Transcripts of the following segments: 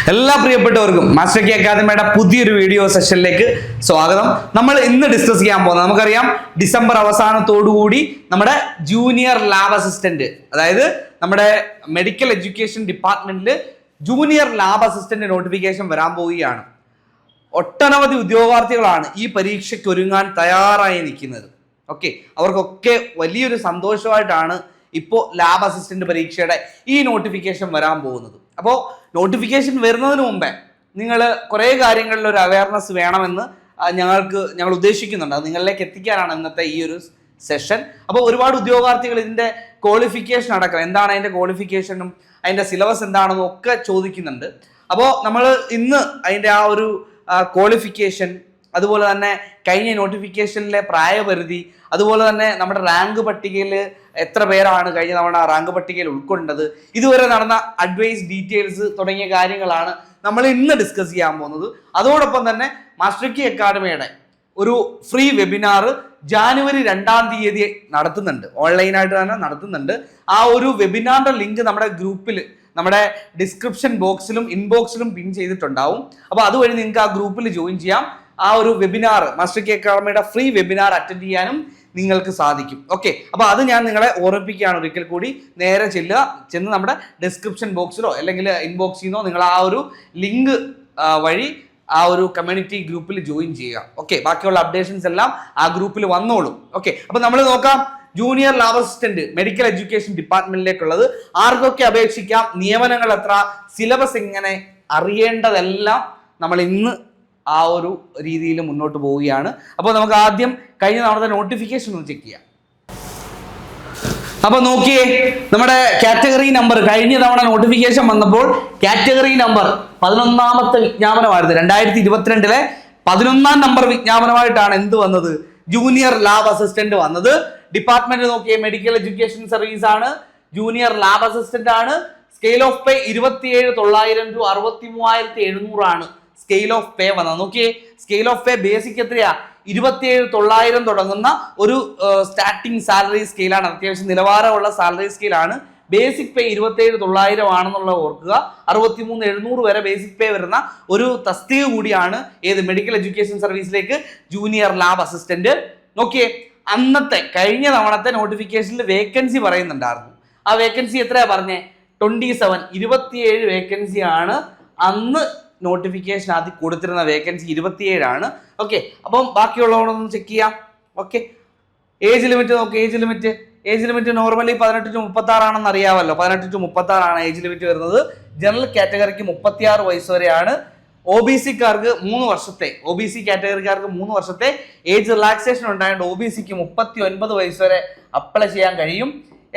എല്ലാ പ്രിയപ്പെട്ടവർക്കും master K അക്കാദമിയുടെ പുതിയൊരു വീഡിയോ സെഷനിലേക്ക് സ്വാഗതം. നമ്മൾ ഇന്ന് ഡിസ്കസ് ചെയ്യാൻ പോകുന്നത്, നമുക്കറിയാം ഡിസംബർ അവസാനത്തോടുകൂടി നമ്മുടെ ജൂനിയർ ലാബ് അസിസ്റ്റന്റ്, അതായത് നമ്മുടെ മെഡിക്കൽ എഡ്യൂക്കേഷൻ ഡിപ്പാർട്ട്മെന്റിൽ ജൂനിയർ ലാബ് അസിസ്റ്റന്റ് നോട്ടിഫിക്കേഷൻ വരാൻ പോവുകയാണ്. ഒട്ടനവധി ഉദ്യോഗാർത്ഥികളാണ് ഈ പരീക്ഷയ്ക്ക് ഒരുങ്ങാൻ തയ്യാറായി നിൽക്കുന്നത്. ഓക്കെ, അവർക്കൊക്കെ വലിയൊരു സന്തോഷമായിട്ടാണ് ഇപ്പോൾ ലാബ് അസിസ്റ്റന്റ് പരീക്ഷയുടെ ഈ നോട്ടിഫിക്കേഷൻ വരാൻ പോകുന്നത്. അപ്പോൾ നോട്ടിഫിക്കേഷൻ വരുന്നതിന് മുമ്പേ നിങ്ങൾ കുറേ കാര്യങ്ങളിൽ ഒരു അവയർനെസ് വേണമെന്ന് ഞങ്ങൾ ഉദ്ദേശിക്കുന്നുണ്ട്. അത് നിങ്ങളിലേക്ക് എത്തിക്കാനാണ് ഇന്നത്തെ ഈ ഒരു സെഷൻ. അപ്പോൾ ഒരുപാട് ഉദ്യോഗാർത്ഥികൾ ഇതിൻ്റെ ക്വാളിഫിക്കേഷൻ അടക്കം, എന്താണ് അതിൻ്റെ ക്വാളിഫിക്കേഷനും അതിൻ്റെ സിലബസ് എന്താണെന്നും ഒക്കെ ചോദിക്കുന്നുണ്ട്. അപ്പോൾ നമ്മൾ ഇന്ന് അതിൻ്റെ ആ ഒരു ക്വാളിഫിക്കേഷൻ, അതുപോലെ തന്നെ കഴിഞ്ഞ നോട്ടിഫിക്കേഷനിലെ പ്രായപരിധി, അതുപോലെ തന്നെ നമ്മുടെ റാങ്ക് പട്ടികയിൽ എത്ര പേരാണ് കഴിഞ്ഞ തവണ റാങ്ക് പട്ടികയിൽ ഉൾക്കൊണ്ടത്, ഇതുവരെ നടന്ന അഡ്വൈസ് ഡീറ്റെയിൽസ് തുടങ്ങിയ കാര്യങ്ങളാണ് നമ്മൾ ഇന്ന് ഡിസ്കസ് ചെയ്യാൻ പോകുന്നത്. അതോടൊപ്പം തന്നെ മാസ്റ്റർ കി അക്കാദമിയുടെ ഒരു ഫ്രീ വെബിനാർ ജാനുവരി 2-ാം തീയതി നടത്തുന്നുണ്ട്, ഓൺലൈനായിട്ട് തന്നെ നടത്തുന്നുണ്ട്. ആ ഒരു വെബിനാറിന്റെ ലിങ്ക് നമ്മുടെ ഗ്രൂപ്പിൽ, നമ്മുടെ ഡിസ്ക്രിപ്ഷൻ ബോക്സിലും ഇൻബോക്സിലും പിൻ ചെയ്തിട്ടുണ്ടാവും. അപ്പോൾ അതുവഴി നിങ്ങൾക്ക് ആ ഗ്രൂപ്പിൽ ജോയിൻ ചെയ്യാം. ആ ഒരു വെബിനാർ, മാസ്റ്റർ കി അക്കാദമിയുടെ ഫ്രീ വെബിനാർ അറ്റൻഡ് ചെയ്യാനും നിങ്ങൾക്ക് സാധിക്കും. ഓക്കെ, അപ്പോൾ അത് ഞാൻ നിങ്ങളെ ഓർമ്മിപ്പിക്കുകയാണ്. ഒരിക്കൽ കൂടി നേരെ ചെന്ന് നമ്മുടെ ഡിസ്ക്രിപ്ഷൻ ബോക്സിലോ അല്ലെങ്കിൽ ഇൻബോക്സിൽ നിന്നോ നിങ്ങൾ ആ ഒരു ലിങ്ക് വഴി ആ ഒരു കമ്മ്യൂണിറ്റി ഗ്രൂപ്പിൽ ജോയിൻ ചെയ്യുക. ഓക്കെ, ബാക്കിയുള്ള അപ്ഡേഷൻസ് എല്ലാം ആ ഗ്രൂപ്പിൽ വന്നോളും. ഓക്കെ, അപ്പോൾ നമ്മൾ നോക്കാം junior lab assistant medical education ഡിപ്പാർട്ട്മെന്റിലേക്കുള്ളത് ആർക്കൊക്കെ അപേക്ഷിക്കാം, നിയമനങ്ങൾ എത്ര, സിലബസ് എങ്ങനെ, അറിയേണ്ടതെല്ലാം നമ്മൾ ഇന്ന് ആ ഒരു രീതിയിൽ മുന്നോട്ട് പോവുകയാണ്. അപ്പോൾ നമുക്ക് ആദ്യം കഴിഞ്ഞ തവണത്തെ നോട്ടിഫിക്കേഷൻ ഒന്ന് ചെക്ക് ചെയ്യാം. അപ്പൊ നോക്കിയേ, നമ്മുടെ കാറ്റഗറി നമ്പർ കഴിഞ്ഞ തവണ നോട്ടിഫിക്കേഷൻ വന്നപ്പോൾ കാറ്റഗറി നമ്പർ 11ാമത്തെ വിജ്ഞാപനമായിരുന്നു. 2022 11ാം നമ്പർ വിജ്ഞാപനമായിട്ടാണ് എന്ത് വന്നത്, ജൂനിയർ ലാബ് അസിസ്റ്റന്റ് വന്നത്. ഡിപ്പാർട്ട്മെന്റ് നോക്കിയേ, മെഡിക്കൽ എഡ്യൂക്കേഷൻ സർവീസ് ആണ്, ജൂനിയർ ലാബ് അസിസ്റ്റന്റ് ആണ്. സ്കെയിൽ ഓഫ് പേ 27,900 to 63,700 ആണ് സ്കെയിൽ ഓഫ് പേ വന്നത്. നോക്കിയേ, സ്കെയിൽ ഓഫ് പേ ബേസിക് എത്രയാ, 27,900 തുടങ്ങുന്ന ഒരു സ്റ്റാർട്ടിംഗ് സാലറി സ്കെയിലാണ്. അത്യാവശ്യം നിലവാരമുള്ള സാലറി സ്കെയിലാണ്. ബേസിക് പേ 27,900 ആണെന്നുള്ള ഓർക്കുക. 63,700 വരെ ബേസിക് പേ വരുന്ന ഒരു തസ്തിക കൂടിയാണ് ഏത് മെഡിക്കൽ എഡ്യൂക്കേഷൻ സർവീസിലേക്ക് ജൂനിയർ ലാബ് അസിസ്റ്റന്റ്. നോക്കിയേ, അന്നത്തെ കഴിഞ്ഞ തവണത്തെ നോട്ടിഫിക്കേഷനിൽ വേക്കൻസി പറയുന്നുണ്ടായിരുന്നു. ആ വേക്കൻസി എത്രയാ പറഞ്ഞേ, 27 വേക്കൻസി ആണ് അന്ന് നോട്ടിഫിക്കേഷൻ ആദ്യം കൊടുത്തിരുന്ന വേക്കൻസി. 27 ആണ്. ഓക്കെ, അപ്പം ബാക്കിയുള്ളവരൊന്ന് ചെക്ക് ചെയ്യാം. ഓക്കെ, ഏജ് ലിമിറ്റ് നോക്കി, ഏജ് ലിമിറ്റ് നോർമലി 18 to 36 ആണെന്ന് അറിയാമല്ലോ. 18 to 36 ആണ് ഏജ് ലിമിറ്റ് വരുന്നത്. ജനറൽ കാറ്റഗറിക്ക് 36 വയസ്സ് വരെയാണ്. ഒ ബി സിക്കാർക്ക് 3 വർഷത്തെ, ഒ ബി സി കാറ്റഗറിക്കാർക്ക് 3 വർഷത്തെ ഏജ് റിലാക്സേഷൻ ഉണ്ടായതുകൊണ്ട് ഒ ബി സിക്ക് 39 വയസ്സ് വരെ അപ്ലൈ ചെയ്യാൻ കഴിയും.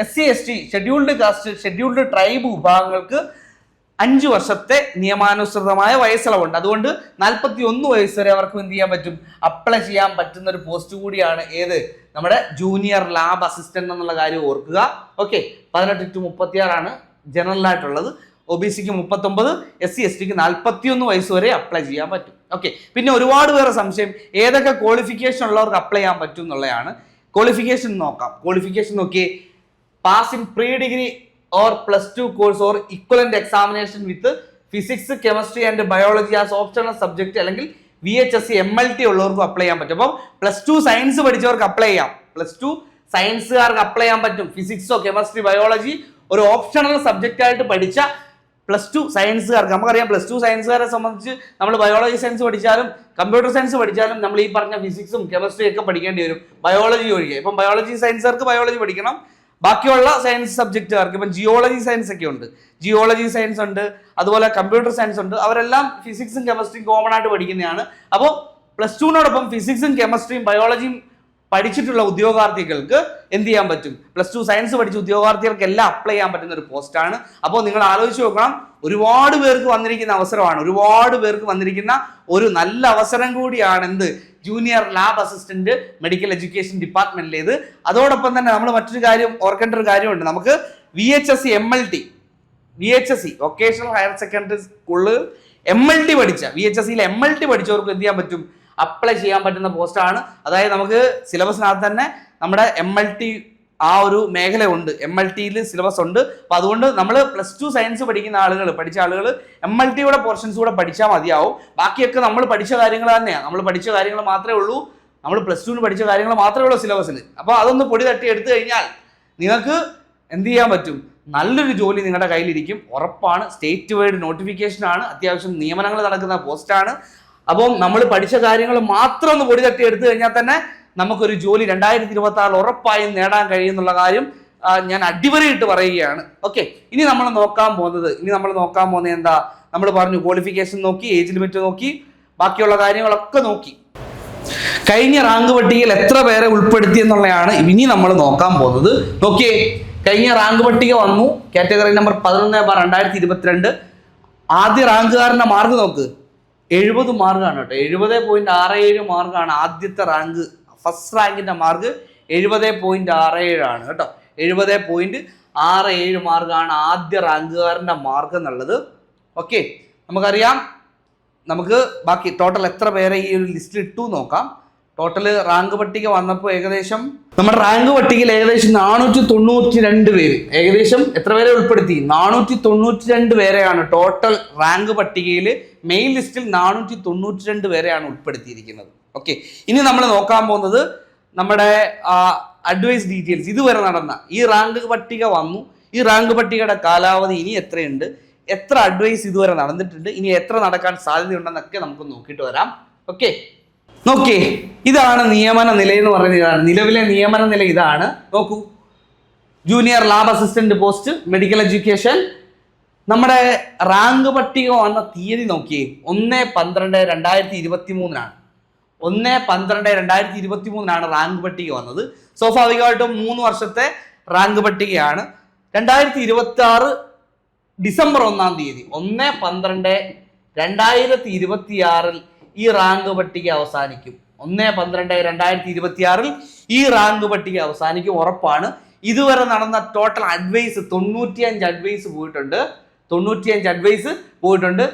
SC ST scheduled caste, scheduled tribe വിഭാഗങ്ങൾക്ക് 5 വർഷത്തെ നിയമാനുസൃതമായ വയസ്സിളവുണ്ട്. അതുകൊണ്ട് 41 വയസ്സ് വരെ അവർക്ക് എന്ത് ചെയ്യാൻ പറ്റും, അപ്ലൈ ചെയ്യാൻ പറ്റുന്ന ഒരു പോസ്റ്റ് കൂടിയാണ് ഏത്, നമ്മുടെ ജൂനിയർ ലാബ് അസിസ്റ്റന്റ് എന്നുള്ള കാര്യം ഓർക്കുക. ഓക്കെ, 18 to 36 ആണ് ജനറൽ ആയിട്ടുള്ളത്. ഒ ബി സിക്ക് 39, SC STക്ക് 41 വയസ്സ് വരെ അപ്ലൈ ചെയ്യാൻ പറ്റും. ഓക്കെ, പിന്നെ ഒരുപാട് പേരെ സംശയം ഏതൊക്കെ ക്വാളിഫിക്കേഷൻ ഉള്ളവർക്ക് അപ്ലൈ ചെയ്യാൻ പറ്റും എന്നുള്ളതാണ്. ക്വാളിഫിക്കേഷൻ നോക്കാം. ക്വാളിഫിക്കേഷൻ നോക്കിയേ, pass in pre degree or +2 course or equivalent examination with physics, chemistry and biology as optional subject അല്ലെങ്കിൽ VHSC MLT ഉള്ളവർക്ക് അപ്ലൈ ചെയ്യാൻ പറ്റും. അപ്പം +2 സയൻസ് പഠിച്ചവർക്ക് അപ്ലൈ ചെയ്യാം. +2 സയൻസുകാർക്ക് അപ്ലൈ ചെയ്യാൻ പറ്റും. ഫിസിക്സോ കെമിസ്ട്രി ബയോളജി ഒരു ഓപ്ഷണൽ സബ്ജക്റ്റ് ആയിട്ട് പഠിച്ച +2 സയൻസുകാർക്ക്. നമുക്കറിയാം +2 സയൻസുകാരെ സംബന്ധിച്ച് നമ്മൾ ബയോളജി സയൻസ് പഠിച്ചാലും കമ്പ്യൂട്ടർ സയൻസ് പഠിച്ചാലും നമ്മൾ ഈ പറഞ്ഞ ഫിസിക്സും കെമിസ്ട്രിയും ഒക്കെ പഠിക്കേണ്ടി വരും, ബയോളജി ഒഴികെ. ഇപ്പം ബയോളജി സയൻസുകാർക്ക് ബയോളജി പഠിക്കണം. ബാക്കിയുള്ള സയൻസ് സബ്ജക്റ്റുകാർക്ക് ഇപ്പം ജിയോളജി സയൻസ് ഒക്കെ ഉണ്ട്, ജിയോളജി സയൻസ് ഉണ്ട്, അതുപോലെ കമ്പ്യൂട്ടർ സയൻസ് ഉണ്ട്. അവരെല്ലാം ഫിസിക്സും കെമിസ്ട്രിയും കോമൺ ആയിട്ട് പഠിക്കുന്നതാണ്. അപ്പോൾ +2നോടൊപ്പം ഫിസിക്സും കെമിസ്ട്രിയും ബയോളജിയും പഠിച്ചിട്ടുള്ള ഉദ്യോഗാർത്ഥികൾക്ക് എന്ത് ചെയ്യാൻ പറ്റും, +2 സയൻസ് പഠിച്ച ഉദ്യോഗാർത്ഥികൾക്ക് എല്ലാം അപ്ലൈ ചെയ്യാൻ പറ്റുന്ന ഒരു പോസ്റ്റാണ്. അപ്പോൾ നിങ്ങൾ ആലോചിച്ച് നോക്കണം, ഒരുപാട് പേർക്ക് വന്നിരിക്കുന്ന അവസരമാണ്, ഒരുപാട് പേർക്ക് വന്നിരിക്കുന്ന ഒരു നല്ല അവസരം കൂടിയാണ് എന്ത്, junior lab assistant medical education ഡിപ്പാർട്ട്മെന്റിലേത്. അതോടൊപ്പം തന്നെ നമ്മൾ മറ്റൊരു കാര്യം ഓർക്കേണ്ട ഒരു കാര്യമുണ്ട്. നമുക്ക് VHSC MLT, VHSC vocational higher secondary സ്കൂളിൽ MLT പഠിച്ച, VHSCയിൽ MLT പഠിച്ചവർക്ക് എന്ത് ചെയ്യാൻ പറ്റും, അപ്ലൈ ചെയ്യാൻ പറ്റുന്ന പോസ്റ്റാണ്. അതായത് നമുക്ക് സിലബസിനകത്ത് തന്നെ നമ്മുടെ MLT ആ ഒരു മേഖല ഉണ്ട്. MLT സിലബസ് ഉണ്ട്. അപ്പൊ അതുകൊണ്ട് നമ്മൾ +2 സയൻസ് പഠിക്കുന്ന ആളുകൾ പഠിച്ച ആളുകൾ MLT പോർഷൻസ് കൂടെ പഠിച്ചാൽ മതിയാവും. ബാക്കിയൊക്കെ നമ്മൾ പഠിച്ച കാര്യങ്ങൾ തന്നെയാണ്. നമ്മൾ പഠിച്ച കാര്യങ്ങൾ മാത്രമേ ഉള്ളൂ. നമ്മൾ +2 പഠിച്ച കാര്യങ്ങൾ മാത്രമേ ഉള്ളൂ സിലബസിൽ. അപ്പോൾ അതൊന്ന് പൊടി തട്ടി എടുത്തു കഴിഞ്ഞാൽ നിങ്ങൾക്ക് എന്ത് ചെയ്യാൻ പറ്റും? നല്ലൊരു ജോലി നിങ്ങളുടെ കയ്യിലിരിക്കും, ഉറപ്പാണ്. സ്റ്റേറ്റ് വൈഡ് നോട്ടിഫിക്കേഷൻ ആണ്, അത്യാവശ്യം നിയമനങ്ങൾ നടക്കുന്ന പോസ്റ്റാണ്. അപ്പം നമ്മൾ പഠിച്ച കാര്യങ്ങൾ മാത്രം ഒന്ന് പൊടി തട്ടി എടുത്തു കഴിഞ്ഞാൽ തന്നെ നമുക്കൊരു ജോലി 2026 ഉറപ്പായും നേടാൻ കഴിയുന്നുള്ള കാര്യം ഞാൻ അടിവരയിട്ട് പറയുകയാണ്. ഓക്കെ, ഇനി നമ്മൾ നോക്കാൻ പോകുന്നത് എന്താ? നമ്മൾ പറഞ്ഞു ക്വാളിഫിക്കേഷൻ നോക്കി, ഏജ് ലിമിറ്റ് നോക്കി, ബാക്കിയുള്ള കാര്യങ്ങളൊക്കെ നോക്കി. കഴിഞ്ഞ റാങ്ക് പട്ടികയിൽ എത്ര പേരെ ഉൾപ്പെടുത്തി എന്നുള്ളതാണ് ഇനി നമ്മൾ നോക്കാൻ പോകുന്നത്. നോക്കിയേ, കഴിഞ്ഞ റാങ്ക് പട്ടിക വന്നു, കാറ്റഗറി നമ്പർ 11/2022. ആദ്യ റാങ്കുകാരന്റെ മാർക്ക് നോക്ക്, 70 മാർക്കാണ് കേട്ടോ. 70.67 മാർക്കാണ് ആദ്യത്തെ റാങ്ക്. ഫസ്റ്റ് റാങ്കിന്റെ മാർക്ക് 70.67 ആണ് കേട്ടോ. 70.67 മാർക്കാണ് ആദ്യ റാങ്കുകാരന്റെ മാർക്ക് എന്നുള്ളത്. ഓക്കെ, നമുക്കറിയാം. നമുക്ക് ബാക്കി ടോട്ടൽ എത്ര പേരെ ഈ ഒരു ലിസ്റ്റിൽ ഇട്ടു നോക്കാം. ടോട്ടൽ റാങ്ക് പട്ടിക വന്നപ്പോൾ ഏകദേശം നമ്മുടെ റാങ്ക് പട്ടികയിൽ ഏകദേശം 492 പേര്, ഏകദേശം എത്ര പേരെ ഉൾപ്പെടുത്തി? 492 പേരെയാണ് ടോട്ടൽ റാങ്ക് പട്ടികയിൽ. മെയിൻ ലിസ്റ്റിൽ 492 പേരെയാണ് ഉൾപ്പെടുത്തിയിരിക്കുന്നത്. ഓക്കെ, ഇനി നമ്മൾ നോക്കാൻ പോകുന്നത് നമ്മുടെ അഡ്വൈസ് ഡീറ്റെയിൽസ്. ഇതുവരെ നടന്ന ഈ റാങ്ക് പട്ടിക വന്നു, ഈ റാങ്ക് പട്ടികയുടെ കാലാവധി ഇനി എത്രയുണ്ട്, എത്ര അഡ്വൈസ് ഇതുവരെ നടന്നിട്ടുണ്ട്, ഇനി എത്ര നടക്കാൻ സാധ്യതയുണ്ടെന്നൊക്കെ നമുക്ക് നോക്കിയിട്ട് വരാം. ഓക്കെ, നോക്കിയേ, ഇതാണ് നിയമന നില എന്ന് പറയുന്നത്. ഇതാണ് നിലവിലെ നിയമന നില. ഇതാണ്, നോക്കൂ. Junior lab assistant post, medical education. നമ്മുടെ റാങ്ക് പട്ടിക വന്ന തീയതി നോക്കിയേ, 1/12/2023 1/12/2023 റാങ്ക് പട്ടിക വന്നത്. സ്വാഭാവികമായിട്ടും 3 വർഷത്തെ റാങ്ക് പട്ടികയാണ്. 2026 ഡിസംബർ 1-ാം തീയതി 1/12/2026 ഈ റാങ്ക് പട്ടിക അവസാനിക്കും. 1/12/2026 ഈ റാങ്ക് പട്ടിക അവസാനിക്കും, ഉറപ്പാണ്. ഇതുവരെ നടന്ന ടോട്ടൽ അഡ്വൈസ് 95 അഡ്വൈസ് പോയിട്ടുണ്ട്. 95 അഡ്വൈസ് പോയിട്ടുണ്ട്.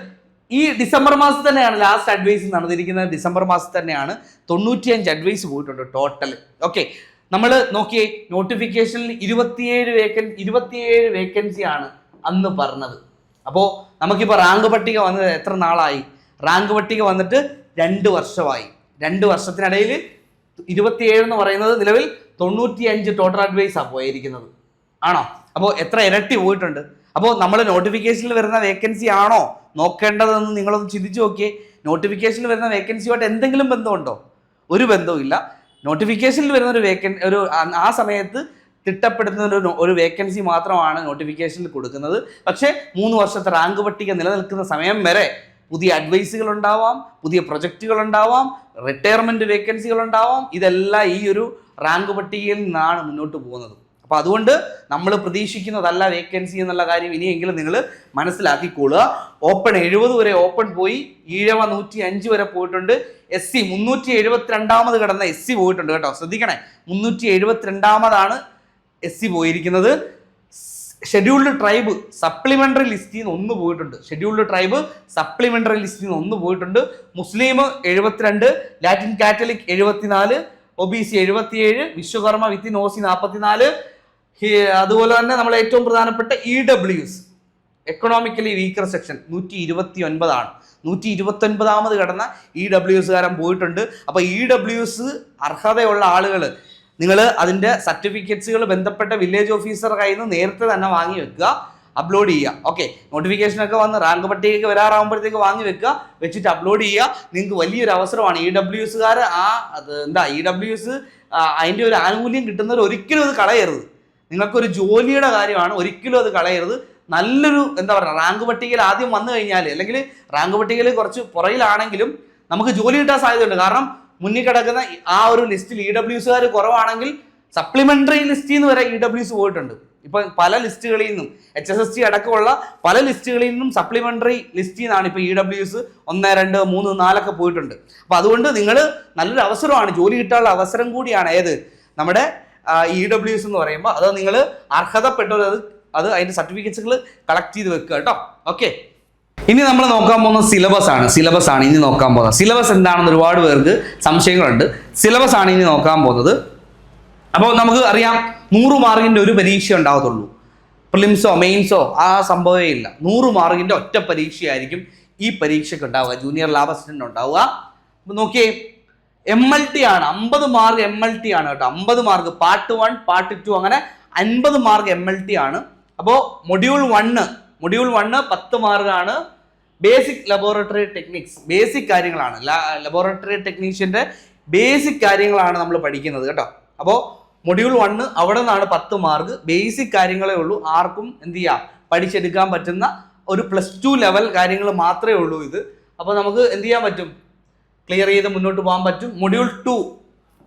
ഈ ഡിസംബർ മാസത്തിൽ തന്നെയാണ് ലാസ്റ്റ് അഡ്വൈസ് നടന്നിരിക്കുന്നത്. ഡിസംബർ മാസത്തിൽ തന്നെയാണ് 95 അഡ്വൈസ് പോയിട്ടുണ്ട് ടോട്ടൽ. ഓക്കെ, നമ്മൾ നോക്കിയേ, നോട്ടിഫിക്കേഷനിൽ 27 വേക്കൻസിയാണ് അന്ന് പറഞ്ഞത്. അപ്പോൾ നമുക്കിപ്പോൾ റാങ്ക് പട്ടിക വന്നത് എത്ര നാളായി? റാങ്ക് പട്ടിക വന്നിട്ട് 2 വർഷമായി. 2 വർഷത്തിനിടയിൽ 27 എന്ന് പറയുന്നത് നിലവിൽ 95 ടോട്ടൽ അഡ്വൈസാണ് പോയിരിക്കുന്നത്, ആണോ? അപ്പോൾ എത്ര ഇരട്ടി പോയിട്ടുണ്ട്. അപ്പോൾ നമ്മൾ നോട്ടിഫിക്കേഷനിൽ വരുന്ന വേക്കൻസി ആണോ നോക്കേണ്ടതെന്ന് നിങ്ങളൊന്ന് ചിന്തിച്ചു നോക്കിയേ. നോട്ടിഫിക്കേഷനിൽ വരുന്ന വേക്കൻസിയുമായിട്ട് എന്തെങ്കിലും ബന്ധമുണ്ടോ? ഒരു ബന്ധവും ഇല്ല. നോട്ടിഫിക്കേഷനിൽ വരുന്ന ഒരു ആ സമയത്ത് തിട്ടപ്പെടുത്തുന്ന ഒരു വേക്കൻസി മാത്രമാണ് നോട്ടിഫിക്കേഷനിൽ കൊടുക്കുന്നത്. പക്ഷേ 3 വർഷത്തെ റാങ്ക് പട്ടിക നിലനിൽക്കുന്ന സമയം വരെ പുതിയ അഡ്വൈസുകൾ ഉണ്ടാവാം, പുതിയ പ്രൊജക്റ്റുകൾ ഉണ്ടാവാം, റിട്ടയർമെന്റ് വേക്കൻസികൾ ഉണ്ടാവാം. ഇതെല്ലാം ഈ ഒരു റാങ്ക് പട്ടികയിൽ നിന്നാണ് മുന്നോട്ട് പോകുന്നത്. അപ്പോൾ അതുകൊണ്ട് നമ്മൾ പ്രതീക്ഷിക്കുന്നതല്ല വേക്കൻസി എന്നുള്ള കാര്യം ഇനിയെങ്കിലും നിങ്ങൾ മനസ്സിലാക്കിക്കൊള്ളുക. ഓപ്പൺ 70 വരെ ഓപ്പൺ പോയി, ഈഴവ 105 വരെ പോയിട്ടുണ്ട്. SC 372 കിടന്ന SC പോയിട്ടുണ്ട് കേട്ടോ, ശ്രദ്ധിക്കണേ. 372 SC പോയിരിക്കുന്നത്. ഷെഡ്യൂൾഡ് ട്രൈബ് സപ്ലിമെന്ററി ലിസ്റ്റിൽ നിന്ന് 1 പോയിട്ടുണ്ട്. ഷെഡ്യൂൾഡ് ട്രൈബ് സപ്ലിമെന്ററി ലിസ്റ്റിൽ നിന്ന് 1 പോയിട്ടുണ്ട്. മുസ്ലിം 72, Latin Catholic 74, OBC 77, Vishwakarma within OC 44. അതുപോലെ തന്നെ നമ്മൾ ഏറ്റവും പ്രധാനപ്പെട്ട EWS എക്കണോമിക്കലി വീക്കർ സെക്ഷൻ 129 129 കടന്ന EWS കാരൻ പോയിട്ടുണ്ട്. അപ്പോൾ EWS അർഹതയുള്ള ആളുകൾ നിങ്ങൾ അതിൻ്റെ സർട്ടിഫിക്കറ്റ്സുകൾ ബന്ധപ്പെട്ട വില്ലേജ് ഓഫീസർ കയ്യിൽ നിന്ന് നേരത്തെ തന്നെ വാങ്ങി വെക്കുക, അപ്ലോഡ് ചെയ്യുക. ഓക്കെ, നോട്ടിഫിക്കേഷനൊക്കെ വന്ന് റാങ്ക് പട്ടികയൊക്കെ വരാറാകുമ്പോഴത്തേക്ക് വാങ്ങി വെക്കുക, വെച്ചിട്ട് അപ്ലോഡ് ചെയ്യുക. നിങ്ങൾക്ക് വലിയൊരു അവസരമാണ്. EWSകാർ EWS അതിൻ്റെ ഒരു ആനുകൂല്യം കിട്ടുന്നവർ ഒരിക്കലും അത് കളയരുത്. നിങ്ങൾക്കൊരു ജോലിയുടെ കാര്യമാണ്, ഒരിക്കലും അത് കളയരുത്. നല്ലൊരു റാങ്ക് പട്ടികയിൽ ആദ്യം വന്നു കഴിഞ്ഞാൽ, അല്ലെങ്കിൽ റാങ്ക് പട്ടികയിൽ കുറച്ച് പുറകിലാണെങ്കിലും നമുക്ക് ജോലി കിട്ടാൻ സാധ്യതയുണ്ട്. കാരണം മുന്നിൽ കിടക്കുന്ന ആ ഒരു ലിസ്റ്റിൽ EWSകാർ കുറവാണെങ്കിൽ സപ്ലിമെന്ററി ലിസ്റ്റിൽ നിന്ന് വരെ EWS പോയിട്ടുണ്ട്. ഇപ്പം പല ലിസ്റ്റുകളിൽ നിന്നും HSST അടക്കമുള്ള പല ലിസ്റ്റുകളിൽ നിന്നും സപ്ലിമെന്ററി ലിസ്റ്റിൽ നിന്നാണ് ഇപ്പോൾ EWS 1, 2, 3, 4 പോയിട്ടുണ്ട്. അപ്പം അതുകൊണ്ട് നിങ്ങൾ നല്ലൊരു അവസരമാണ്, ജോലി കിട്ടാനുള്ള അവസരം കൂടിയാണ്. ഏത് നമ്മുടെ EWS എന്ന് പറയുമ്പോൾ അത് നിങ്ങൾ അർഹതപ്പെട്ടവർ അത് അതിൻ്റെ സർട്ടിഫിക്കറ്റ്സുകൾ കളക്ട് ചെയ്ത് വെക്കുക കേട്ടോ. ഓക്കെ, ഇനി നമ്മൾ നോക്കാൻ പോകുന്ന സിലബസ് ആണ് ഇനി നോക്കാൻ പോകുന്നത്. സിലബസ് എന്താണെന്ന് ഒരുപാട് പേർക്ക് സംശയങ്ങളുണ്ട്. സിലബസ് ആണ് ഇനി നോക്കാൻ പോകുന്നത്. അപ്പോൾ നമുക്ക് അറിയാം 100 മാർക്കിന്റെ ഒരു പരീക്ഷ ഉണ്ടാവത്തുള്ളൂ. പ്രിലിംസോ മെയിൻസോ ആ സംഭവമേ ഇല്ല. 100 മാർക്കിന്റെ ഒറ്റ പരീക്ഷയായിരിക്കും ഈ പരീക്ഷയ്ക്ക് ഉണ്ടാവുക, ജൂനിയർ ലാബ് അസിസ്റ്റന്റ് ഉണ്ടാവുക. അപ്പൊ നോക്കിയേ, MLT ആണ്, 50 മാർക്ക് MLT ആണ് കേട്ടോ. 50 മാർക്ക് പാർട്ട് 1 പാർട്ട് 2 അങ്ങനെ 50 മാർക്ക് MLT ആണ്. അപ്പോൾ മൊഡ്യൂൾ 1 10 മാർക്കാണ്. ബേസിക് ലബോറട്ടറി ടെക്നിക്സ്, ബേസിക് കാര്യങ്ങളാണ്, ലബോറട്ടറി ടെക്നീഷ്യന്റെ ബേസിക് കാര്യങ്ങളാണ് നമ്മൾ പഠിക്കുന്നത് കേട്ടോ. അപ്പോൾ മൊഡ്യൂൾ 1 അവിടെ നിന്നാണ് 10 മാർക്ക്. ബേസിക് കാര്യങ്ങളേ ഉള്ളൂ, ആർക്കും എന്ത് ചെയ്യാം, പഠിച്ചെടുക്കാൻ പറ്റുന്ന ഒരു +2 ലെവൽ കാര്യങ്ങൾ മാത്രമേ ഉള്ളൂ ഇത്. അപ്പോൾ നമുക്ക് എന്ത് ചെയ്യാൻ പറ്റും, ക്ലിയർ ചെയ്ത് മുന്നോട്ട് പോകാൻ പറ്റും. മൊഡ്യൂൾ 2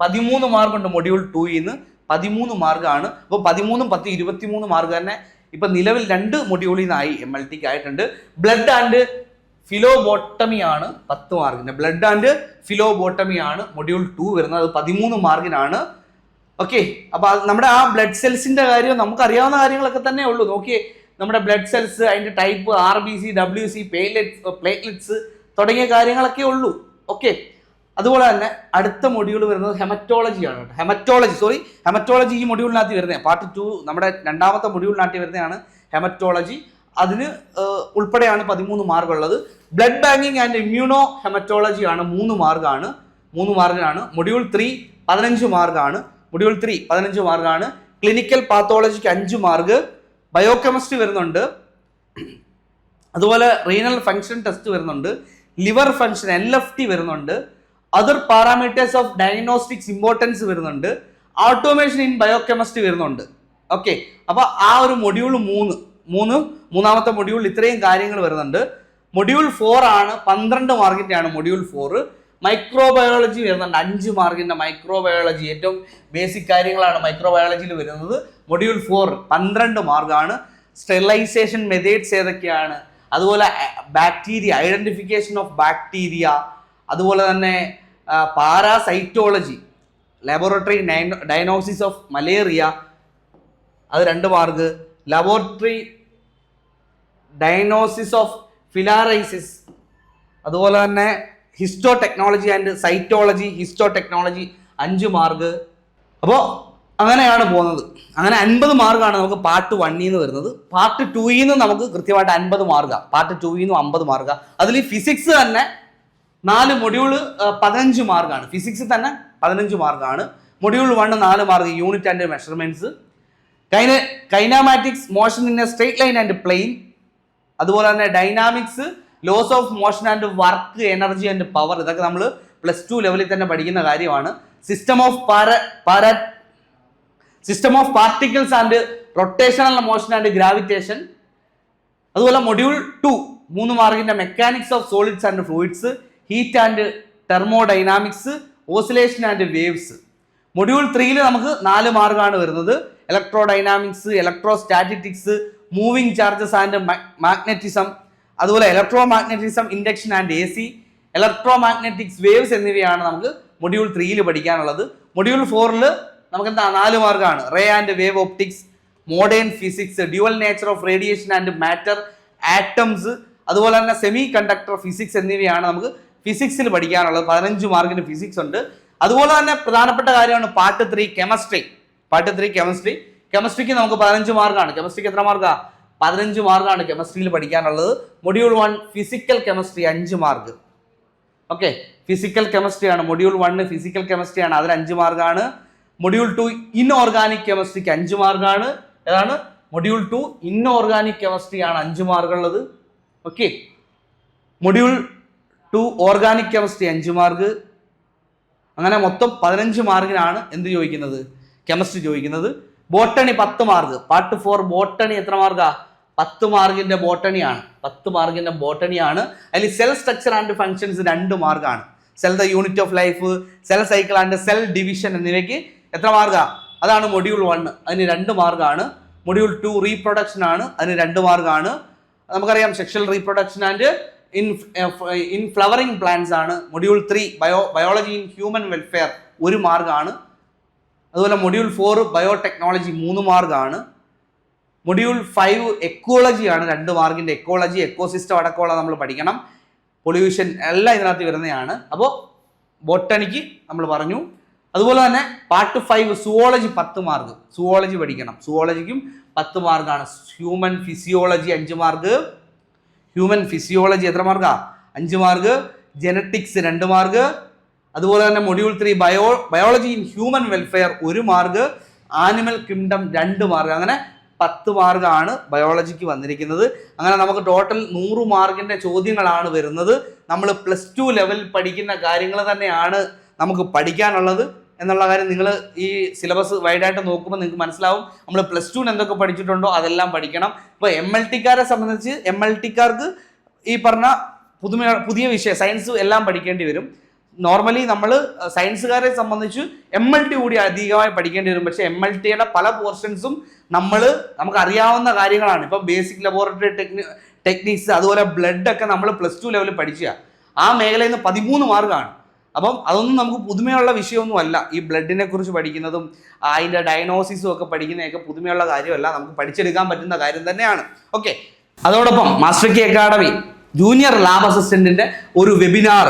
13 മാർക്കുണ്ട്. മൊഡ്യൂൾ 2 13 മാർക്കാണ്. അപ്പോൾ 13 10 23 മാർക്ക് തന്നെ ഇപ്പൊ നിലവിൽ 2 മൊഡ്യൂളിൽ നിന്നായി MLTക്ക് ആയിട്ടുണ്ട്. ബ്ലഡ് ആൻഡ് ഫിലോബോട്ടമി ആണ് 10 മാർക്കിന്. ബ്ലഡ് ആൻഡ് ഫിലോബോട്ടമി ആണ് മൊഡ്യൂൾ 2 വരുന്നത്, അത് 13 മാർക്കിനാണ്. ഓക്കെ, അപ്പൊ നമ്മുടെ ആ ബ്ലഡ് സെൽസിന്റെ കാര്യം നമുക്ക് അറിയാവുന്ന കാര്യങ്ങളൊക്കെ തന്നെ ഉള്ളൂ. നോക്കിയേ, നമ്മുടെ ബ്ലഡ് സെൽസ്, അതിന്റെ ടൈപ്പ്, RBC, WC, പ്ലേറ്റ്ലെറ്റ്സ് തുടങ്ങിയ കാര്യങ്ങളൊക്കെ ഉള്ളൂ. ഓക്കെ, അതുപോലെ തന്നെ അടുത്ത മൊഡ്യൂൾ വരുന്നത് ഹെമറ്റോളജി ആണ് കേട്ടോ. ഹെമറ്റോളജി ഈ മൊഡ്യൂളിനകത്ത് വരുന്നത് പാർട്ട് 2 നമ്മുടെ 2ാമത്തെ മൊഡ്യൂളിനകത്ത് വരുന്നതാണ് ഹെമറ്റോളജി. അതിന് ഉൾപ്പെടെയാണ് 13 മാർക്ക് ഉള്ളത്. Blood banking and immuno haematology ആണ് 3 മാർക്കാണ്. മൊഡ്യൂൾ 3 15 മാർക്കാണ്. മൊഡ്യൂൾ 3 15 മാർക്കാണ്. Clinical പാത്തോളജിക്ക് 5 mark. ബയോകെമിസ്ട്രി വരുന്നുണ്ട്. അതുപോലെ റീനൽ ഫങ്ഷൻ ടെസ്റ്റ് വരുന്നുണ്ട്. ലിവർ ഫങ്ഷൻ LFT വരുന്നുണ്ട്. Other parameters of diagnostics importance വരുന്നുണ്ട്. ഓട്ടോമേഷൻ ഇൻ ബയോകെമിസ്ട്രി വരുന്നുണ്ട്. ഓക്കെ, അപ്പൊ ആ ഒരു മൊഡ്യൂൾ 3ാമത്തെ മൊഡ്യൂൾ ഇത്രയും കാര്യങ്ങൾ വരുന്നുണ്ട്. മൊഡ്യൂൾ 4 ആണ്, 12 മാർക്കിന്റെ ആണ് മൊഡ്യൂൾ 4. മൈക്രോബയോളജി വരുന്നുണ്ട് 5 മാർക്കിന്റെ. മൈക്രോബയോളജി ഏറ്റവും ബേസിക് കാര്യങ്ങളാണ് മൈക്രോബയോളജിയിൽ വരുന്നത്. മൊഡ്യൂൾ 4 12 മാർക്കാണ്. സ്റ്റെറിലൈസേഷൻ മെത്തേഡ്സ് ഏതൊക്കെയാണ്, അതുപോലെ ബാക്ടീരിയ, ഐഡന്റിഫിക്കേഷൻ ഓഫ് ബാക്ടീരിയ, അതുപോലെ തന്നെ parasitology, laboratory diagnosis of malaria, അത് 2 മാർക്ക്. ലബോറട്ടറി ഡയഗ്നോസിസ് ഓഫ് ഫിലാറൈസിസ്, അതുപോലെ തന്നെ ഹിസ്റ്റോ ടെക്നോളജി ആൻഡ് സൈറ്റോളജി, 5 മാർക്ക്. അപ്പോൾ അങ്ങനെയാണ് പോകുന്നത്. അങ്ങനെ 50 മാർക്കാണ് നമുക്ക് പാർട്ട് 1 വരുന്നത്. പാർട്ട് 2 നമുക്ക് കൃത്യമായിട്ട് 50 മാർക്കാണ്. പാർട്ട് 2 50 മാർക്കാണ്. അതിൽ ഫിസിക്സ് തന്നെ 4 മൊഡ്യൂള് 15 മാർക്കാണ്. ഫിസിക്സ് തന്നെ 15 മാർക്കാണ്. Module 1 4 mark, unit and measurements. Kinematics, motion in a straight line and plane, അതുപോലെ തന്നെ dynamics, laws of motion and work, energy and power, ഇതൊക്കെ നമ്മൾ +2 ലെവലിൽ തന്നെ പഠിക്കുന്ന കാര്യമാണ്. System of particles and rotational motion and gravitation. അതുപോലെ മൊഡ്യൂൾ 2 3 മാർക്കിന്റെ mechanics of solids and fluids, heat and thermodynamics, oscillation and waves. Module 3 നമുക്ക് 4 മാർക്കാണ് വരുന്നത്. Electrodynamics, electrostatics, moving charges and magnetism, അതുപോലെ ഇലക്ട്രോമാഗ്നറ്റിസം, ഇൻഡക്ഷൻ ആൻഡ് AC, ഇലക്ട്രോമാഗ്നറ്റിക്സ് വേവ്സ് എന്നിവയാണ് നമുക്ക് module 3 പഠിക്കാനുള്ളത്. Module 4 നമുക്ക് എന്താ 4 മാർക്കാണ്. Ray and wave optics, modern physics, dual nature of radiation and matter, atoms, അതുപോലെ തന്നെ സെമി കണ്ടക്ടർ ഫിസിക്സ് എന്നിവയാണ് നമുക്ക് ഫിസിക്സിൽ പഠിക്കാനുള്ളത്. 15 മാർക്കിന് ഫിസിക്സ് ഉണ്ട്. അതുപോലെ തന്നെ പ്രധാനപ്പെട്ട കാര്യമാണ് പാർട്ട് 3 കെമിസ്ട്രി. കെമിസ്ട്രിക്ക് നമുക്ക് 15 മാർക്കാണ്. കെമിസ്ട്രിക്ക് എത്ര മാർക്കാണ്? 15 മാർക്കാണ് കെമിസ്ട്രിയിൽ പഠിക്കാനുള്ളത്. Module 1 physical chemistry 5 mark. Okay, physical chemistry ആണ് മൊഡ്യൂൾ 1, ഫിസിക്കൽ കെമിസ്ട്രി ആണ്, അതിന് 5 മാർക്കാണ്. മൊഡ്യൂൾ 2 ഇൻഓർഗാനിക് കെമിസ്ട്രിക്ക് 5 മാർക്കാണ്. ഏതാണ്? മൊഡ്യൂൾ 2 ഇൻഓർഗാനിക് കെമിസ്ട്രി ആണ് 5 മാർക്കുള്ളത്. Okay, module 2 organic chemistry 5 mark. അങ്ങനെ മൊത്തം 15 മാർക്കിനാണ് എന്ത് ചോദിക്കുന്നത്? കെമിസ്ട്രി ചോദിക്കുന്നത്. Botany 10 mark. പാർട്ട് 4 ബോട്ടണി എത്ര മാർക്കാ? 10 മാർക്കിന്റെ ബോട്ടണിയാണ്. 10 മാർക്കിന്റെ ബോട്ടണിയാണ്. അതിൽ സെൽ സ്ട്രക്ചർ ആൻഡ് ഫങ്ഷൻസ് 2 മാർക്കാണ്. Cell the unit of life, cell cycle and cell division എന്നിവയ്ക്ക് എത്ര മാർക്കാ? അതാണ് മൊഡ്യൂൾ 1, അതിന് 2 മാർക്കാണ്. മൊഡ്യൂൾ 2 റീപ്രൊഡക്ഷൻ ആണ്, അതിന് 2 മാർക്കാണ്. നമുക്കറിയാം sexual reproduction and in flowering plants ആണ്. Module 3 biology in human welfare 1 മാർക്കാണ്. അതുപോലെ മൊഡ്യൂൾ 4 ബയോടെക്നോളജി 3 മാർക്കാണ്. മൊഡ്യൂൾ 5 എക്കോളജി ആണ് 2 മാർക്കിന്റെ. എക്കോളജി, എക്കോസിസ്റ്റം അടക്കമുള്ള നമ്മൾ പഠിക്കണം. പൊല്യൂഷൻ എല്ലാം ഇതിനകത്ത് വരുന്നതാണ്. അപ്പോൾ ബോട്ടണിക്ക് നമ്മൾ പറഞ്ഞു. അതുപോലെ തന്നെ പാർട്ട് 5 സുവോളജി 10 മാർക്ക്, സുവോളജി പഠിക്കണം. സുവോളജിക്കും 10 മാർക്കാണ്. Human physiology 5 mark, human physiology എത്ര മാർക്കാ? 5 മാർക്ക്. Genetics 2 mark. അതുപോലെ തന്നെ module 3 biology in human welfare 1 mark, animal kingdom 2 mark. അങ്ങനെ 10 മാർക്കാണ് ബയോളജിക്ക് വന്നിരിക്കുന്നത്. അങ്ങനെ നമുക്ക് ടോട്ടൽ 100 മാർക്കിന്റെ ചോദ്യങ്ങളാണ് വരുന്നത്. നമ്മൾ +2 ലെവൽ പഠിക്കുന്ന കാര്യങ്ങൾ തന്നെയാണ് നമുക്ക് പഠിക്കാനുള്ളത് എന്നുള്ള കാര്യം നിങ്ങൾ ഈ സിലബസ് വൈഡായിട്ട് നോക്കുമ്പോൾ നിങ്ങൾക്ക് മനസ്സിലാവും. നമ്മൾ +2 എന്തൊക്കെ പഠിച്ചിട്ടുണ്ടോ അതെല്ലാം പഠിക്കണം. ഇപ്പോൾ MLT-കാരെ സംബന്ധിച്ച് MLT-കാർക്ക് ഈ പറഞ്ഞ പുതിയ വിഷയം സയൻസ് എല്ലാം പഠിക്കേണ്ടി വരും. നോർമലി നമ്മൾ സയൻസുകാരെ സംബന്ധിച്ച് MLT കൂടി അധികമായി പഠിക്കേണ്ടി വരും. പക്ഷേ MLT-യുടെ പല പോർഷൻസും നമുക്ക് അറിയാവുന്ന കാര്യങ്ങളാണ്. ഇപ്പം ബേസിക് ലബോറട്ടറി ടെക്നിക്സ് അതുപോലെ ബ്ലഡ് ഒക്കെ നമ്മൾ +2 ലെവലിൽ പഠിക്കുക. ആ മേഖലയിൽ നിന്ന് 13 മാർക്കാണ്. അപ്പം അതൊന്നും നമുക്ക് പുതുമയുള്ള വിഷയമൊന്നും അല്ല. ഈ ബ്ലഡിനെ കുറിച്ച് പഠിക്കുന്നതും അതിൻ്റെ ഡയഗ്നോസിസും ഒക്കെ പഠിക്കുന്നതൊക്കെ പുതുമയുള്ള കാര്യമല്ല, നമുക്ക് പഠിച്ചെടുക്കാൻ പറ്റുന്ന കാര്യം തന്നെയാണ്. ഓക്കെ, അതോടൊപ്പം master key academy junior lab അസിസ്റ്റന്റിന്റെ ഒരു വെബിനാർ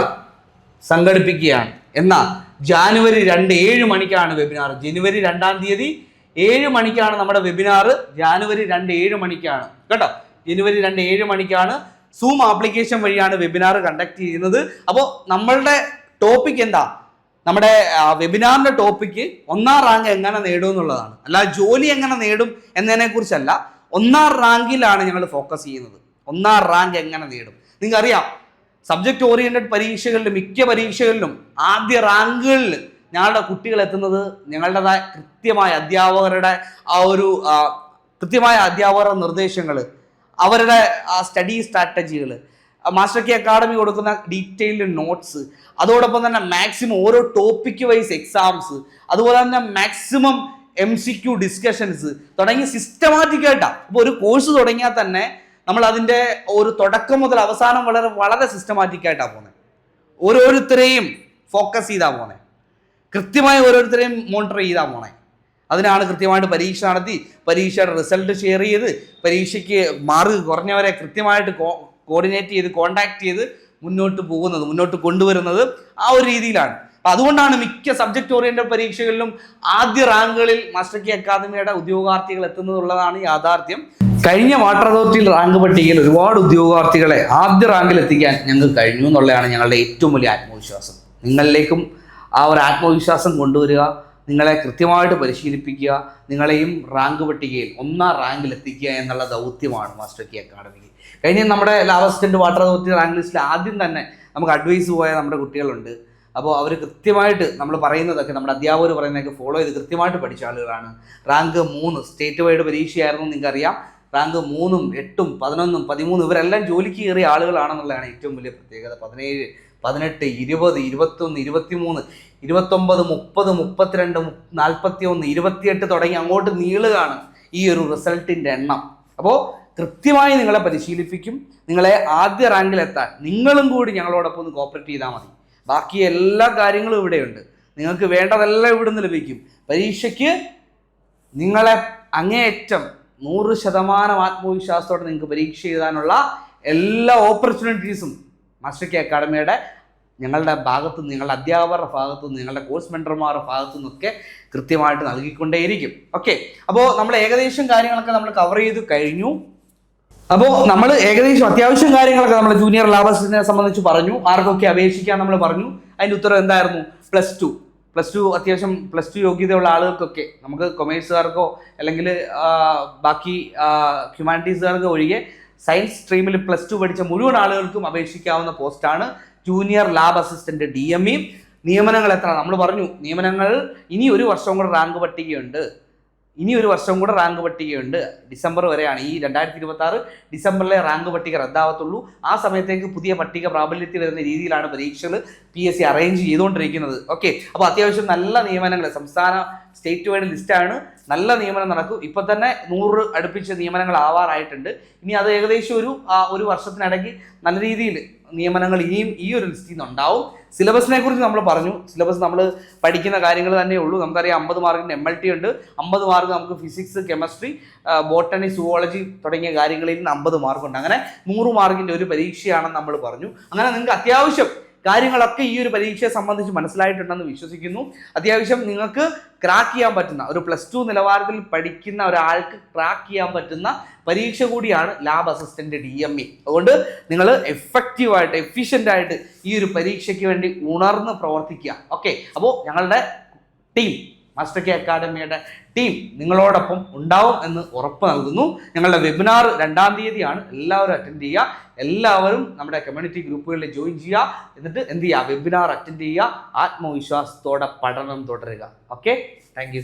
സംഘടിപ്പിക്കുകയാണ്. എന്നാൽ ജാനുവരി 2 7 മണിക്കാണ് വെബിനാർ. ജനുവരി 2-ാം തീയതി 7 മണിക്കാണ് നമ്മുടെ വെബിനാർ. ജാനുവരി 2 7 മണിക്കാണ് കേട്ടോ. ജനുവരി 2 7 മണിക്കാണ്. സൂം ആപ്ലിക്കേഷൻ വഴിയാണ് വെബിനാർ കണ്ടക്ട് ചെയ്യുന്നത്. അപ്പോൾ നമ്മളുടെ ടോപ്പിക് എന്താ? നമ്മുടെ വെബിനാറിന്റെ ടോപ്പിക്ക് 1ാം റാങ്ക് എങ്ങനെ നേടും എന്നുള്ളതാണ്. അല്ല ജോലി എങ്ങനെ നേടും എന്നതിനെ കുറിച്ചല്ല. 1ാം റാങ്കിലാണ് ഞങ്ങൾ ഫോക്കസ് ചെയ്യുന്നത്. 1ാം റാങ്ക് എങ്ങനെ നേടും? നിങ്ങൾക്കറിയാം, സബ്ജക്ട് ഓറിയന്റഡ് പരീക്ഷകളിലും മിക്ക പരീക്ഷകളിലും ആദ്യ റാങ്കുകളിൽ ഞങ്ങളുടെ കുട്ടികൾ എത്തുന്നത് ഞങ്ങളുടേതായ കൃത്യമായ അധ്യാപകരുടെ അധ്യാപകരുടെ നിർദ്ദേശങ്ങൾ, അവരുടെ സ്റ്റഡി സ്ട്രാറ്റജികൾ, മാസ്റ്റർ കീ അക്കാഡമി കൊടുക്കുന്ന ഡീറ്റെയിൽഡ് നോട്ട്സ്, അതോടൊപ്പം തന്നെ മാക്സിമം ഓരോ ടോപ്പിക് വൈസ് എക്സാംസ്, അതുപോലെ തന്നെ മാക്സിമം MCQ ഡിസ്കഷൻസ് തുടങ്ങി സിസ്റ്റമാറ്റിക് ആയിട്ടാണ്. ഇപ്പോൾ ഒരു കോഴ്സ് തുടങ്ങിയാൽ തന്നെ നമ്മൾ അതിൻ്റെ ഒരു തുടക്കം മുതൽ അവസാനം വളരെ സിസ്റ്റമാറ്റിക് ആയിട്ടാണ് പോകുന്നത്. ഓരോരുത്തരെയും ഫോക്കസ് ചെയ്താൽ പോകുന്നത്, കൃത്യമായി ഓരോരുത്തരെയും മോണിറ്റർ ചെയ്താൽ പോകുന്നത്. അതിനാണ് കൃത്യമായിട്ട് പരീക്ഷ നടത്തി പരീക്ഷയുടെ റിസൾട്ട് ഷെയർ ചെയ്ത് പരീക്ഷയ്ക്ക് മാർക്ക് കുറഞ്ഞവരെ കൃത്യമായിട്ട് കോർഡിനേറ്റ് ചെയ്ത് കോണ്ടാക്ട് ചെയ്ത് മുന്നോട്ട് കൊണ്ടുവരുന്നത് ആ ഒരു രീതിയിലാണ്. അതുകൊണ്ടാണ് മിക്ക സബ്ജക്ട് ഓറിയന്റഡ് പരീക്ഷകളിലും ആദ്യ റാങ്കുകളിൽ മാസ്റ്റർ കീ അക്കാദമിയുടെ ഉദ്യോഗാർത്ഥികൾ എത്തുന്നതുള്ളതാണ് യാഥാർത്ഥ്യം. കഴിഞ്ഞ വാട്ടർ അതോറിറ്റിയിൽ റാങ്ക് പട്ടികയിൽ ഒരുപാട് ഉദ്യോഗാർത്ഥികളെ ആദ്യ റാങ്കിൽ എത്തിക്കാൻ ഞങ്ങൾക്ക് കഴിഞ്ഞു എന്നുള്ളതാണ് ഞങ്ങളുടെ ഏറ്റവും വലിയ ആത്മവിശ്വാസം. നിങ്ങളിലേക്കും ആ ഒരു ആത്മവിശ്വാസം കൊണ്ടുവരിക, നിങ്ങളെ കൃത്യമായിട്ട് പരിശീലിപ്പിക്കുക, നിങ്ങളെയും റാങ്ക് പട്ടികയിൽ 1ാം റാങ്കിൽ എത്തിക്കുക എന്നുള്ള ദൗത്യമാണ് മാസ്റ്റർ കീ അക്കാഡമിക്ക്. കഴിഞ്ഞ നമ്മുടെ lab assistant water authority rank ലിസ്റ്റിൽ ആദ്യം തന്നെ നമുക്ക് അഡ്വൈസ് പോയ നമ്മുടെ കുട്ടികളുണ്ട്. അപ്പോൾ അവർ കൃത്യമായിട്ട് നമ്മൾ പറയുന്നതൊക്കെ, നമ്മുടെ അധ്യാപകർ പറയുന്നതൊക്കെ ഫോളോ ചെയ്ത് കൃത്യമായിട്ട് പഠിച്ച ആളുകളാണ്. റാങ്ക് 3 സ്റ്റേറ്റ് വൈഡ് പരീക്ഷയായിരുന്നു, നിങ്ങൾക്കറിയാം. റാങ്ക് 3, 8, 11, 13 ഇവരെല്ലാം ജോലിക്ക് കയറിയ ആളുകളാണെന്നുള്ളതാണ് ഏറ്റവും വലിയ പ്രത്യേകത. 17, 18, 20, 21, 23, 29, 30, 32, 41, 28 തുടങ്ങി അങ്ങോട്ട് നീളുകയാണ് ഈ ഒരു റിസൾട്ടിൻ്റെ എണ്ണം. അപ്പോൾ കൃത്യമായി നിങ്ങളെ പരിശീലിപ്പിക്കും. നിങ്ങളെ ആദ്യ റാങ്കിലെത്താൻ നിങ്ങളും കൂടി ഞങ്ങളോടൊപ്പം ഒന്ന് കോപ്പറേറ്റ് ചെയ്താൽ മതി. ബാക്കി എല്ലാ കാര്യങ്ങളും ഇവിടെയുണ്ട്. നിങ്ങൾക്ക് വേണ്ടതെല്ലാം ഇവിടുന്ന് ലഭിക്കും. പരീക്ഷയ്ക്ക് നിങ്ങളെ അങ്ങേയറ്റം 100% ആത്മവിശ്വാസത്തോടെ നിങ്ങൾക്ക് പരീക്ഷ എഴുതാനുള്ള എല്ലാ ഓപ്പർച്യൂണിറ്റീസും മാസ്റ്റർ കീ അക്കാഡമിയുടെ ഞങ്ങളുടെ ഭാഗത്തുനിന്ന്, നിങ്ങളുടെ അധ്യാപകരുടെ ഭാഗത്തുനിന്ന്, നിങ്ങളുടെ കോഴ്സ് മെൻറ്റർമാരുടെ ഭാഗത്തു നിന്നൊക്കെ കൃത്യമായിട്ട് നൽകിക്കൊണ്ടേയിരിക്കും. ഓക്കെ, അപ്പോൾ നമ്മൾ ഏകദേശം കാര്യങ്ങളൊക്കെ നമ്മൾ കവർ ചെയ്ത് കഴിഞ്ഞു. അപ്പോൾ നമ്മൾ ഏകദേശം അത്യാവശ്യം കാര്യങ്ങളൊക്കെ നമ്മൾ ജൂനിയർ ലാബ് അസിസ്റ്റന്റിനെ സംബന്ധിച്ച് പറഞ്ഞു. ആർക്കൊക്കെ അപേക്ഷിക്കാൻ നമ്മൾ പറഞ്ഞു. അതിൻ്റെ ഉത്തരം എന്തായിരുന്നു? +2 അത്യാവശ്യം +2 യോഗ്യതയുള്ള ആളുകൾക്കൊക്കെ, നമുക്ക് കൊമേഴ്സുകാർക്കോ അല്ലെങ്കിൽ ബാക്കി ഹ്യൂമാനിറ്റീസുകാർക്കോ ഒഴികെ സയൻസ് സ്ട്രീമിൽ +2 പഠിച്ച മുഴുവൻ ആളുകൾക്കും അപേക്ഷിക്കാവുന്ന പോസ്റ്റാണ് ജൂനിയർ ലാബ് അസിസ്റ്റന്റ് DME. നിയമനങ്ങൾ എത്ര? നമ്മൾ പറഞ്ഞു നിയമനങ്ങൾ ഇനി ഒരു വർഷം കൂടെ റാങ്ക് പട്ടികയുണ്ട്. ഡിസംബർ വരെയാണ്. ഈ 2026 ഡിസംബറിലെ റാങ്ക് പട്ടിക റദ്ദാവത്തുള്ളൂ. ആ സമയത്തേക്ക് പുതിയ പട്ടിക പ്രാബല്യത്തിൽ വരുന്ന രീതിയിലാണ് പരീക്ഷകൾ PSC അറേഞ്ച് ചെയ്തുകൊണ്ടിരിക്കുന്നത്. ഓക്കെ, അപ്പോൾ അത്യാവശ്യം നല്ല നിയമനങ്ങൾ, സംസ്ഥാന സ്റ്റേറ്റ് വൈഡ് ലിസ്റ്റാണ്, നല്ല നിയമനം നടക്കും. ഇപ്പം തന്നെ 100 അടുപ്പിച്ച് നിയമനങ്ങൾ ആവാറായിട്ടുണ്ട്. ഇനി അത് ഏകദേശം ഒരു വർഷത്തിനിടയ്ക്ക് നല്ല രീതിയിൽ നിയമനങ്ങൾ ഇനിയും ഈ ഒരു ലിസ്റ്റിൽ നിന്ന് ഉണ്ടാവും. സിലബസിനെ കുറിച്ച് നമ്മൾ പറഞ്ഞു. സിലബസ് നമ്മൾ പഠിക്കുന്ന കാര്യങ്ങൾ തന്നെ ഉള്ളൂ. നമുക്കറിയാം 50 മാർക്കിൻ്റെ MLT ഉണ്ട്, 50 മാർക്ക് നമുക്ക് ഫിസിക്സ്, കെമിസ്ട്രി, ബോട്ടണി, സുവോളജി തുടങ്ങിയ കാര്യങ്ങളിൽ നിന്ന് 50 മാർക്കുണ്ട്. അങ്ങനെ 100 മാർക്കിൻ്റെ ഒരു പരീക്ഷയാണെന്ന് നമ്മൾ പറഞ്ഞു. അങ്ങനെ നിങ്ങൾക്ക് അത്യാവശ്യം കാര്യങ്ങളൊക്കെ ഈ ഒരു പരീക്ഷയെ സംബന്ധിച്ച് മനസ്സിലായിട്ടുണ്ടെന്ന് വിശ്വസിക്കുന്നു. അത്യാവശ്യം നിങ്ങൾക്ക് ക്രാക്ക് ചെയ്യാൻ പറ്റുന്ന ഒരു +2 നിലവാരത്തിൽ പഠിക്കുന്ന ഒരാൾക്ക് ക്രാക്ക് ചെയ്യാൻ പറ്റുന്ന പരീക്ഷ കൂടിയാണ് ലാബ് അസിസ്റ്റന്റ് DME. അതുകൊണ്ട് നിങ്ങൾ എഫക്റ്റീവായിട്ട് എഫിഷ്യൻ്റ് ഈ ഒരു പരീക്ഷയ്ക്ക് വേണ്ടി ഉണർന്ന് പ്രവർത്തിക്കുക. ഓക്കെ, അപ്പോൾ ഞങ്ങളുടെ ടീം മാസ്റ്റർ കെ അക്കാഡമിയുടെ ടീം നിങ്ങളോടൊപ്പം ഉണ്ടാവും എന്ന് ഉറപ്പ് നൽകുന്നു. ഞങ്ങളുടെ വെബിനാർ 2-ാം തീയതിയാണ്. എല്ലാവരും അറ്റൻഡ് ചെയ്യുക. എല്ലാവരും നമ്മുടെ കമ്മ്യൂണിറ്റി ഗ്രൂപ്പുകളിൽ ജോയിൻ ചെയ്യുക. എന്നിട്ട് എന്ത് ചെയ്യുക, വെബിനാർ അറ്റൻഡ് ചെയ്യുക. ആത്മവിശ്വാസത്തോടെ പഠനം തുടരുക. Okay, thank you.